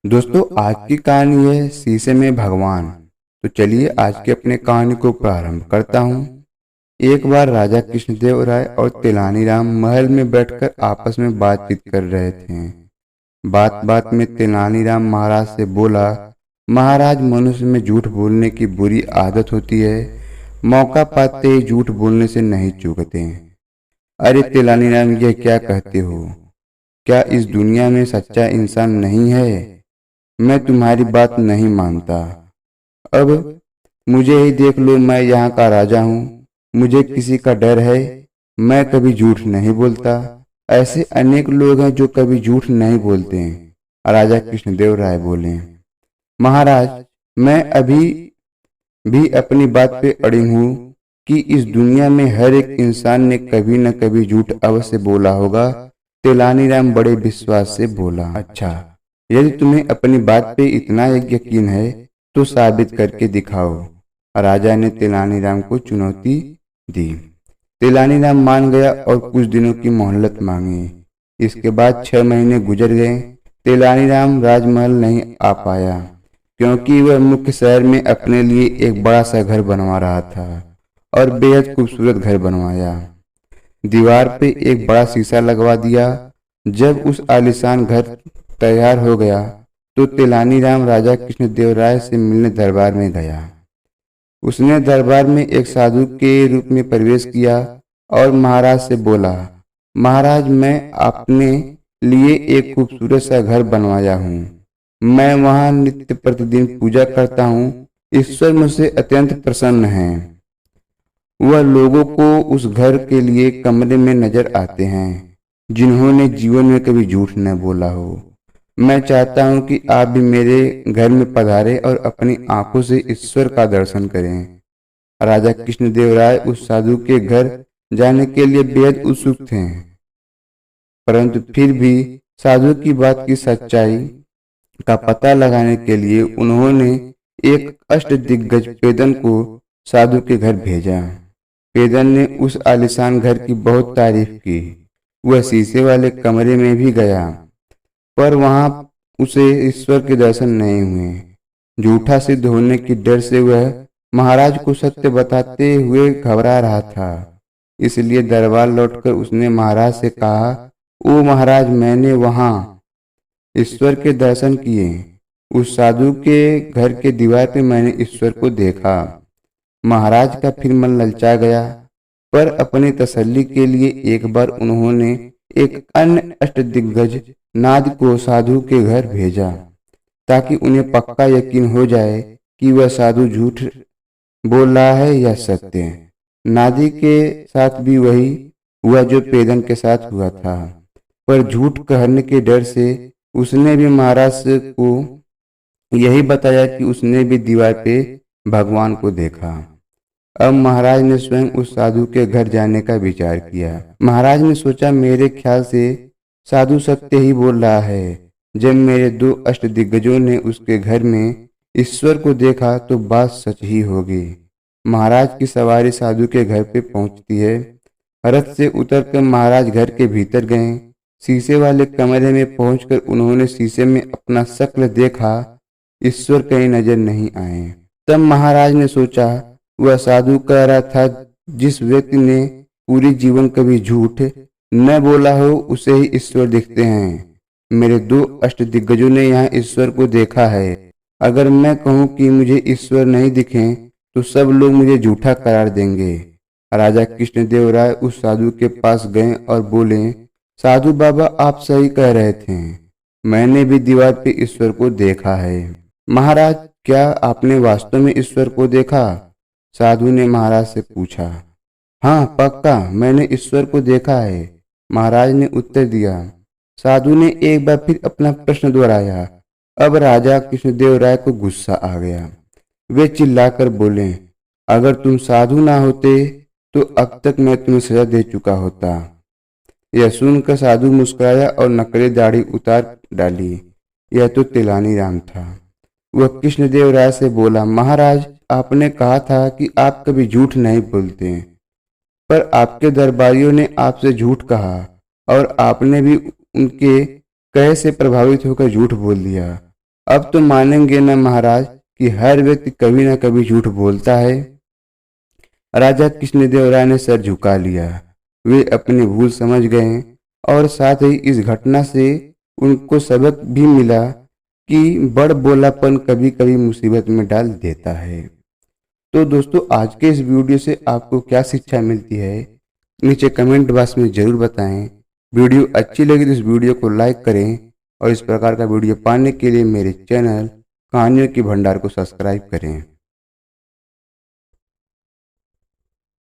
दोस्तों, आज की कहानी है शीशे में भगवान। तो चलिए आज की अपने कहानी को प्रारंभ करता हूँ। एक बार राजा कृष्णदेव राय और तेलानीराम महल में बैठकर आपस में बातचीत कर रहे थे। बात बात में तेलानीराम महाराज से बोला, महाराज, मनुष्य में झूठ बोलने की बुरी आदत होती है। मौका पाते ही झूठ बोलने से नहीं चूकते। अरे तेलानीराम, यह क्या कहते हो? क्या इस दुनिया में सच्चा इंसान नहीं है? मैं तुम्हारी बात नहीं मानता। अब मुझे ही देख लो, मैं यहाँ का राजा हूँ। मुझे किसी का डर है? मैं कभी झूठ नहीं बोलता। ऐसे अनेक लोग हैं जो कभी झूठ नहीं बोलते हैं। राजा कृष्णदेव राय बोले, महाराज, मैं अभी भी अपनी बात पे अड़ी हूँ कि इस दुनिया में हर एक इंसान ने कभी न कभी झूठ अवश्य बोला होगा। तेलानीराम बड़े विश्वास से बोला, अच्छा, यदि तुम्हें अपनी बात पे इतना यकीन है तो साबित करके दिखाओ। राजा ने तेलानीराम को चुनौती दी। तेलानीराम मान गया और कुछ दिनों की मोहलत मांगी। इसके बाद 6 महीने गुजर गए। तेलानीराम राजमहल नहीं आ पाया क्योंकि वह मुख्य शहर में अपने लिए एक बड़ा सा घर बनवा रहा था और बेहद खूबसूरत घर बनवाया। दीवार पे एक बड़ा शीशा लगवा दिया। जब उस आलीशान घर तैयार हो गया तो तेलानीराम राजा कृष्णदेव राय से मिलने दरबार में गया। उसने दरबार में एक साधु के रूप में प्रवेश किया और महाराज से बोला, महाराज, मैं अपने लिए एक खूबसूरत सा घर बनवाया हूँ। मैं वहाँ नित्य प्रतिदिन पूजा करता हूँ। ईश्वर मुझसे अत्यंत प्रसन्न है। वह लोगों को उस घर के लिए कमरे में नजर आते हैं जिन्होंने जीवन में कभी झूठ न बोला हो। मैं चाहता हूं कि आप भी मेरे घर में पधारें और अपनी आंखों से ईश्वर का दर्शन करें। राजा कृष्णदेव राय उस साधु के घर जाने के लिए बेहद उत्सुक थे, परंतु फिर भी साधु की बात की सच्चाई का पता लगाने के लिए उन्होंने एक अष्टदिग्गज पेदन को साधु के घर भेजा। पेदन ने उस आलीशान घर की बहुत तारीफ की। वह शीशे वाले कमरे में भी गया, पर वहां उसे ईश्वर के दर्शन नहीं हुए। झूठा सिद्ध होने की डर से वह महाराज को सत्य बताते हुए घबरा रहा था। इसलिए दरबार लौटकर उसने महाराज से कहा, ओ महाराज, मैंने वहां ईश्वर के दर्शन किए। उस साधु के घर के दीवार पे मैंने ईश्वर को देखा। महाराज का फिर मन ललचा गया, पर अपनी तसल्ली के लिए एक बार उन्होंने एक अन्य अष्टदिग्गज नाद को साधु के घर भेजा ताकि उन्हें पक्का यकीन हो जाए कि वह साधु झूठ बोल रहा है या सत्य। नादी के साथ भी वही हुआ जो पेदन के साथ हुआ था, पर झूठ कहने के डर से उसने भी महाराज को यही बताया कि उसने भी दीवार पे भगवान को देखा। अब महाराज ने स्वयं उस साधु के घर जाने का विचार किया। महाराज ने सोचा, मेरे ख्याल से साधु सत्य ही बोल रहा है। जब मेरे 2 अष्टदिग्गजों ने उसके घर में ईश्वर को देखा तो बात सच ही होगी। महाराज की सवारी साधु के घर पे पहुंचती है। रथ से उतरकर महाराज घर के भीतर गए। शीशे वाले कमरे में पहुंचकर उन्होंने शीशे में अपना शक्ल देखा। ईश्वर कहीं नजर नहीं आए। तब महाराज ने सोचा, वह साधु कह रहा था, जिस व्यक्ति ने पूरी जीवन कभी झूठ न बोला हो उसे ही ईश्वर दिखते हैं। मेरे 2 अष्टदिग्गजों ने यहाँ ईश्वर को देखा है। अगर मैं कहूँ कि मुझे ईश्वर नहीं दिखे तो सब लोग मुझे झूठा करार देंगे। राजा कृष्णदेव राय उस साधु के पास गए और बोले, साधु बाबा, आप सही कह रहे थे। मैंने भी दीवार पे ईश्वर को देखा है। महाराज, क्या आपने वास्तव में ईश्वर को देखा? साधु ने महाराज से पूछा। हाँ, पक्का, मैंने ईश्वर को देखा है, महाराज ने उत्तर दिया। साधु ने एक बार फिर अपना प्रश्न दोहराया। अब राजा कृष्णदेव राय को गुस्सा आ गया। वे चिल्लाकर बोले, अगर तुम साधु ना होते तो अब तक मैं तुम्हें सजा दे चुका होता। यह सुनकर साधु मुस्कुराया और नकली दाढ़ी उतार डाली। यह तो तेलानीराम था। वह कृष्णदेव राय से बोला, महाराज, आपने कहा था कि आप कभी झूठ नहीं बोलते, पर आपके दरबारियों ने आपसे झूठ कहा और आपने भी उनके कहे से प्रभावित होकर झूठ बोल दिया। अब तो मानेंगे न महाराज कि हर व्यक्ति कभी न कभी झूठ बोलता है। राजा कृष्णदेव राय ने सर झुका लिया। वे अपनी भूल समझ गए और साथ ही इस घटना से उनको सबक भी मिला कि बड़ बोलापन कभी कभी मुसीबत में डाल देता है। तो दोस्तों, आज के इस वीडियो से आपको क्या शिक्षा मिलती है, नीचे कमेंट बॉक्स में ज़रूर बताएं। वीडियो अच्छी लगी तो इस वीडियो को लाइक करें और इस प्रकार का वीडियो पाने के लिए मेरे चैनल कहानियों के भंडार को सब्सक्राइब करें।